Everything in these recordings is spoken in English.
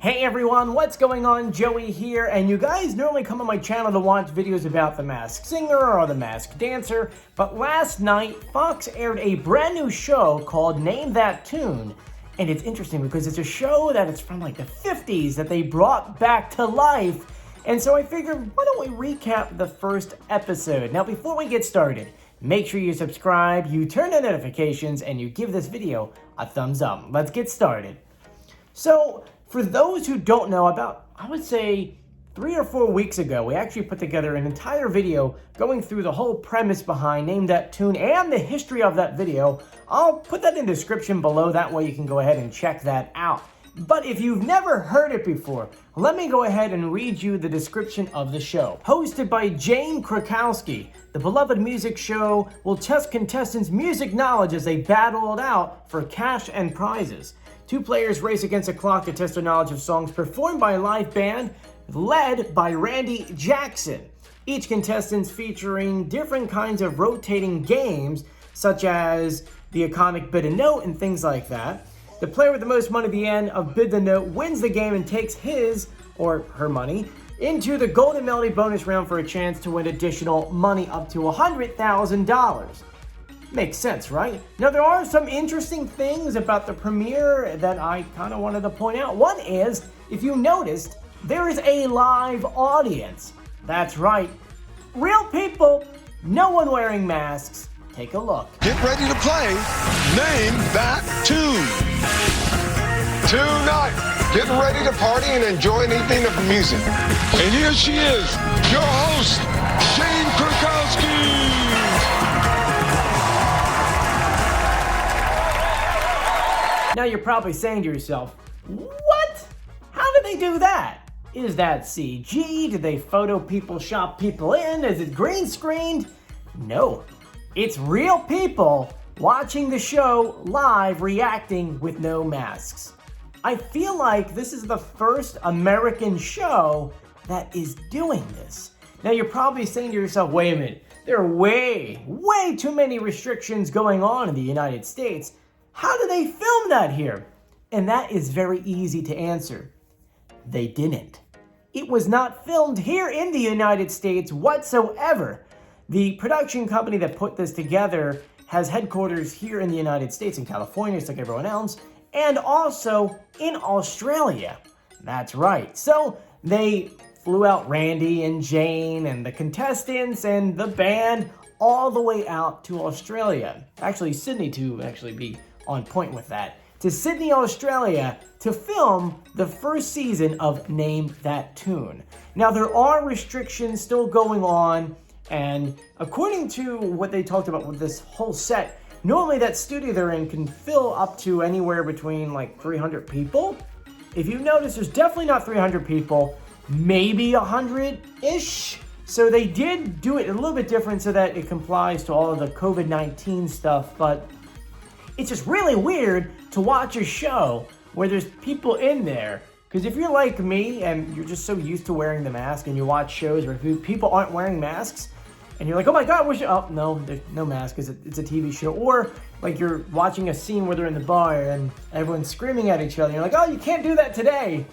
Hey everyone, what's going on? Joey here, and you guys normally come on my channel to watch videos about The Masked Singer or The Masked Dancer, but last night, Fox aired a brand new show called Name That Tune, and it's interesting because it's a show that it's from like the 50s that they brought back to life, and so I figured, why don't we recap the first episode? Now before we get started, make sure you subscribe, you turn on notifications, and you give this video a thumbs up. Let's get started. So, for those who don't know, about, I would say, 3 or 4 weeks ago, we actually put together an entire video going through the whole premise behind Name That Tune and the history of that video. I'll put that in the description below, that way you can go ahead and check that out. But if you've never heard it before, let me go ahead and read you the description of the show. Hosted by Jane Krakowski, the beloved music show will test contestants' music knowledge as they battle it out for cash and prizes. 2 players race against a clock to test their knowledge of songs performed by a live band led by Randy Jackson. Each contestant featuring different kinds of rotating games, such as the iconic bid a note and things like that. The player with the most money at the end of bid the note wins the game and takes his or her money into the Golden Melody bonus round for a chance to win additional money up to $100,000. Makes sense, right? Now, there are some interesting things about the premiere that I kind of wanted to point out. One is, if you noticed, there is a live audience. That's right. Real people, no one wearing masks. Take a look. Get ready to play Name That Tune. Tonight, getting ready to party and enjoy an evening of music. And here she is, your host, Jane Krakowski. Now you're probably saying to yourself, what? How did they do that? Is that CG? Did they photo people, shop people in? Is it green screened? No, it's real people watching the show live, reacting with no masks. I feel like this is the first American show that is doing this. Now you're probably saying to yourself, wait a minute, there are way too many restrictions going on in the United States. How do they film that here? And that is very easy to answer. They didn't. It was not filmed here in the United States whatsoever. The production company that put this together has headquarters here in the United States, in California, just like everyone else, and also in Australia. That's right. So they flew out Randy and Jane and the contestants and the band all the way out to Australia. Actually, Sydney to actually be on point with that, to Sydney, Australia, to film the first season of Name That Tune. Now, there are restrictions still going on, and according to what they talked about with this whole set, normally that studio they're in can fill up to anywhere between like 300 people. If you notice, there's definitely not 300 people, maybe 100-ish. So they did do it a little bit different so that it complies to all of the COVID-19 stuff, but it's just really weird to watch a show where there's people in there. Because if you're like me and you're just so used to wearing the mask and you watch shows where people aren't wearing masks and you're like, oh my God, oh no, there's no mask because it's a TV show. Or like you're watching a scene where they're in the bar and everyone's screaming at each other. You're like, oh, you can't do that today.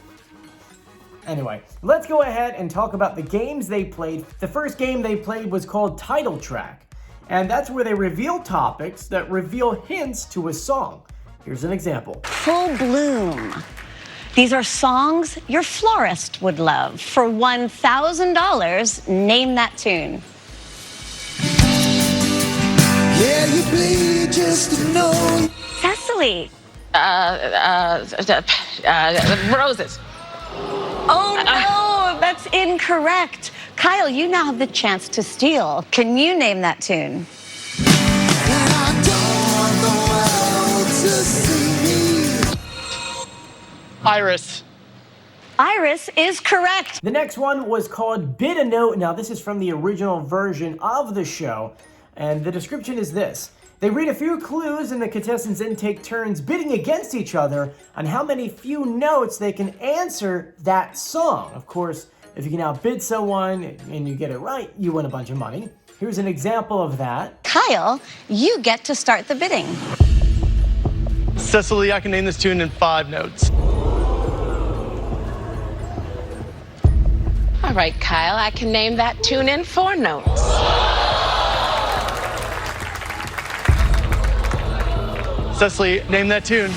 Anyway, let's go ahead and talk about the games they played. The first game they played was called Title Track. And that's where they reveal topics that reveal hints to a song. Here's an example. Full Bloom. These are songs your florist would love. For $1,000, name that tune. Yeah, you bleed just to know. Cecily. Roses. Oh no, that's incorrect. Kyle, you now have the chance to steal. Can you name that tune? And I don't want the world to see me. Iris. Iris is correct. The next one was called Bid a Note. Now, this is from the original version of the show, and the description is this. They read a few clues and the contestants then take turns bidding against each other on how many few notes they can answer that song. Of course, if you can outbid someone and you get it right, you win a bunch of money. Here's an example of that. Kyle, you get to start the bidding. Cecily, I can name this tune in 5 notes. right, Kyle. I can name that tune in 4 notes. Cecily, name that tune.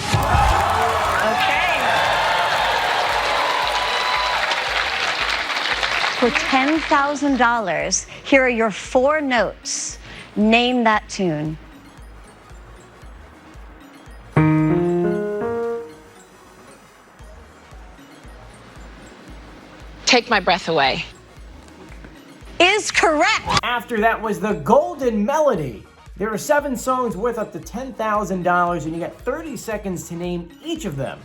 For $10,000, here are your 4 notes. Name that tune. Take my breath away. Is correct. After that was the Golden Melody. There are 7 songs worth up to $10,000, and you got 30 seconds to name each of them.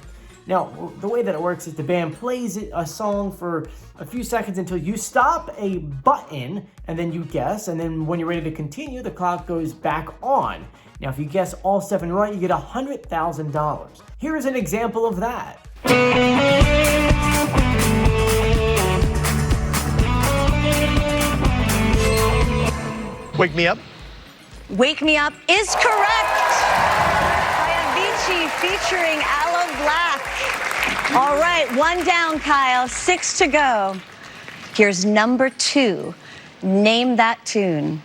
Now, the way that it works is the band plays a song for a few seconds until you stop a button, and then you guess, and then when you're ready to continue, the clock goes back on. Now, if you guess all 7 right, you get $100,000. Here is an example of that. Wake Me Up. Wake Me Up is correct. By Avicii featuring Aloe Black. All right, 1 down, Kyle. 6 to go. Here's number 2. Name that tune.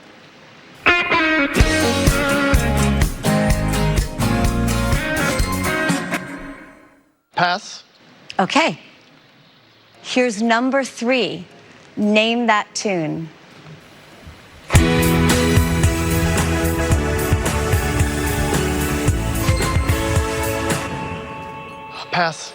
Pass. Okay. Here's number 3. Name that tune. Pass.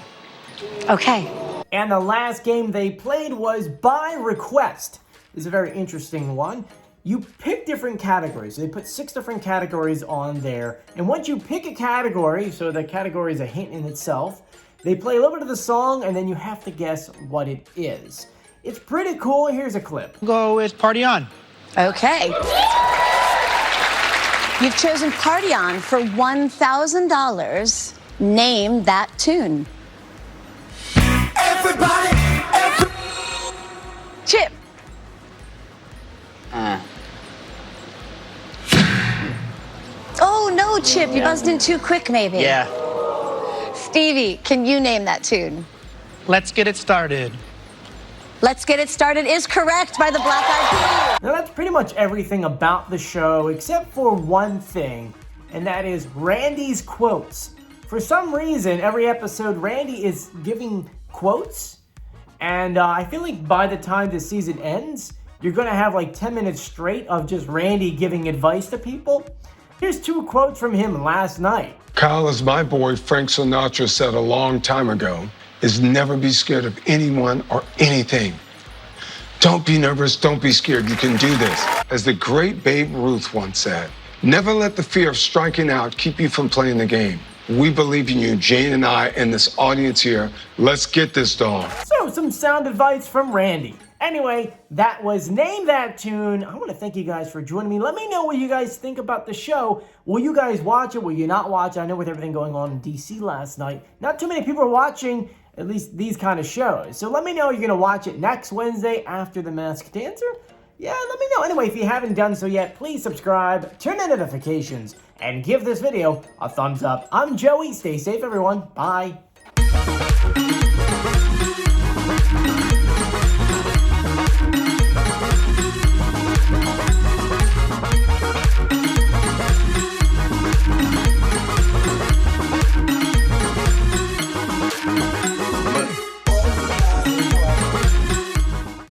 Okay. And the last game they played was By Request. This is a very interesting one. You pick different categories. They put 6 different categories on there. And once you pick a category, so the category is a hint in itself, they play a little bit of the song and then you have to guess what it is. It's pretty cool. Here's a clip. Go with Party On. Okay. You've chosen Party On for $1,000. Name that tune. Everybody, Chip. Oh, no, Chip. You buzzed in too quick, maybe. Yeah. Stevie, can you name that tune? Let's Get It Started. Let's Get It Started is correct by the Black Eyed Peas. Now that's pretty much everything about the show except for one thing, and that is Randy's quotes. For some reason, every episode, Randy is giving quotes, and I feel like by the time the season ends, you're gonna have like 10 minutes straight of just Randy giving advice to people. Here's 2 quotes from him last night. Kyle, as my boy Frank Sinatra said a long time ago, is never be scared of anyone or anything. Don't be nervous, don't be scared, you can do this. As the great Babe Ruth once said, never let the fear of striking out keep you from playing the game. We believe in you, Jane and I, and this audience here. Let's get this dog. So, some sound advice from Randy. Anyway, that was Name That Tune. I want to thank you guys for joining me. Let me know what you guys think about the show. Will you guys watch it? Will you not watch it? I know with everything going on in DC last night, not too many people are watching at least these kind of shows. So let me know you're going to watch it next Wednesday after The Masked Dancer. Yeah, let me know. Anyway, if you haven't done so yet, please subscribe, turn on notifications, and give this video a thumbs up. I'm Joey. Stay safe, everyone. Bye.